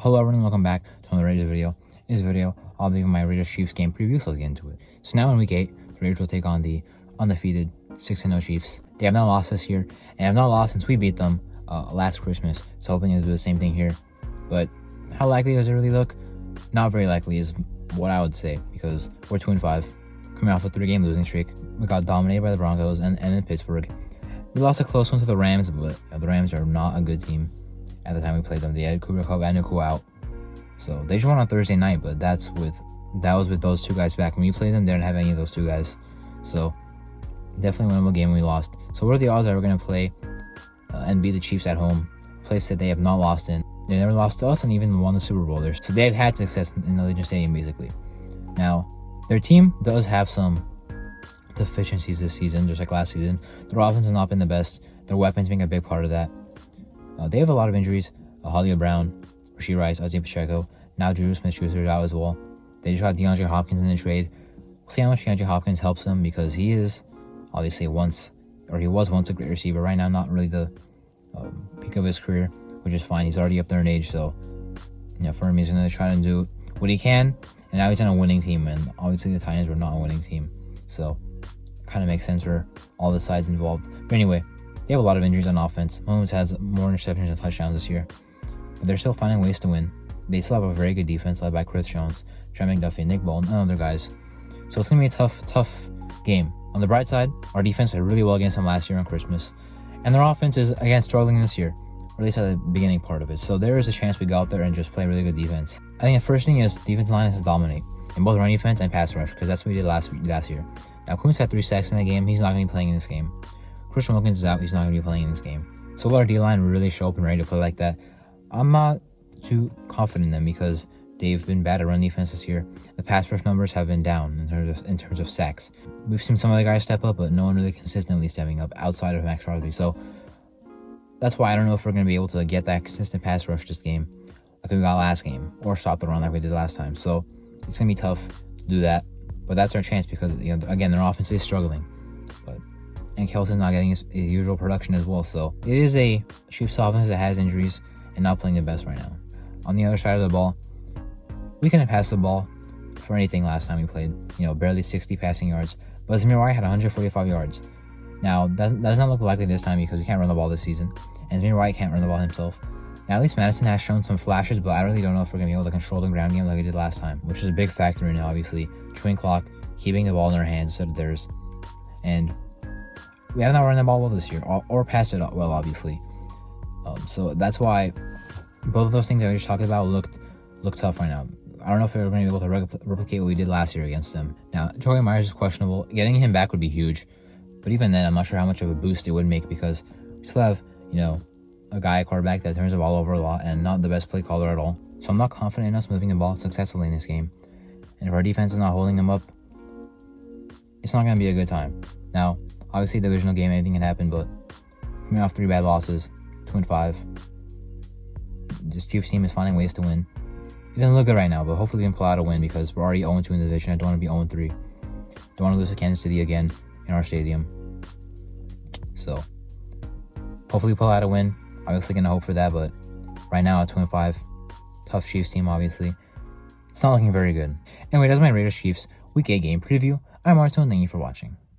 Hello everyone, welcome back to another Raiders video. In this video, I'll be giving my Raiders Chiefs game preview, so let's get into it. So now in week 8, the Raiders will take on the undefeated 6-0 Chiefs. They have not lost this year, and have not lost since we beat them last Christmas. So hoping they'll do the same thing here. But how likely does it really look? Not very likely is what I would say, because we're 2-5, coming off a 3-game losing streak. We got dominated by the Broncos and in Pittsburgh. We lost a close one to the Rams, but the Rams are not a good team. At the time we played them, they had Cooper Kupp and Nuku out. So they just won on Thursday night, but that was with those two guys back. When we played them, they didn't have any of those two guys. So definitely winnable game we lost. So what are the odds that we're going to play and beat the Chiefs at home? A place that they have not lost in. They never lost to us and even won the Super Bowl there. So they've had success in the Allegiant Stadium, basically. Now, their team does have some deficiencies this season, just like last season. Their offense has not been the best. Their weapons being a big part of that. They have a lot of injuries. Hollywood Brown, Rashee Rice, Isaiah Pacheco. Now Juju Smith-Schuster is out as well. They just got DeAndre Hopkins in the trade. We'll see how much DeAndre Hopkins helps them, because he is obviously he was once a great receiver. Right now, not really the peak of his career, which is fine. He's already up there in age, so for him, he's going to try to do what he can. And now he's on a winning team, and obviously the Titans were not a winning team, so kind of makes sense for all the sides involved. But anyway, they have a lot of injuries on offense. Mahomes has more interceptions and touchdowns this year, but they're still finding ways to win. They still have a very good defense led by Chris Jones, Trent McDuffie, Nick Bolton, and other guys. So it's going to be a tough game. On the bright side, our defense played really well against them last year on Christmas, and their offense is, again, struggling this year, or at least at the beginning part of it. So there is a chance we go out there and just play really good defense. I think the first thing is defensive line has to dominate in both run defense and pass rush, because that's what we did last year. Now, Kuntz had 3 sacks in the game. He's not going to be playing in this game. Christian Wilkins is out. He's not going to be playing in this game. So will our D-line really show up and ready to play like that? I'm not too confident in them, because they've been bad at run defense this year. The pass rush numbers have been down in terms of sacks. We've seen some other guys step up, but no one really consistently stepping up outside of Max Crosby. So that's why I don't know if we're going to be able to get that consistent pass rush this game like we got last game, or stop the run like we did last time. So it's going to be tough to do that, but that's our chance, because again, their offense is struggling. And Kelsey's not getting his usual production as well. So it is a Chiefs offense that has injuries and not playing the best right now. On the other side of the ball, we couldn't pass the ball for anything last time we played. Barely 60 passing yards. But Zamir White had 145 yards. Now, that does not look likely this time, because we can't run the ball this season. And Zamir White can't run the ball himself. Now, at least Madison has shown some flashes, but I really don't know if we're going to be able to control the ground game like we did last time, which is a big factor in it, obviously. Chewing clock, keeping the ball in our hands instead of theirs. And we have not run the ball well this year, or passed it well, obviously. So that's why both of those things that we just talked about look tough right now. I don't know if we're going to be able to replicate what we did last year against them. Now, Joey Myers is questionable. Getting him back would be huge. But even then, I'm not sure how much of a boost it would make, because we still have, a guy at quarterback that turns the ball over a lot and not the best play caller at all. So I'm not confident in us moving the ball successfully in this game. And if our defense is not holding them up, it's not going to be a good time. Now, obviously, divisional game, anything can happen, but coming off 3 bad losses, 2-5, this Chiefs team is finding ways to win. It doesn't look good right now, but hopefully we can pull out a win, because we're already 0-2 in the division. I don't want to be 0-3. Don't want to lose to Kansas City again in our stadium. So hopefully we pull out a win. Obviously going to hope for that, but right now at 2-5, tough Chiefs team, obviously. It's not looking very good. Anyway, that's my Raiders Chiefs Week 8 game preview. I'm Marto, and thank you for watching.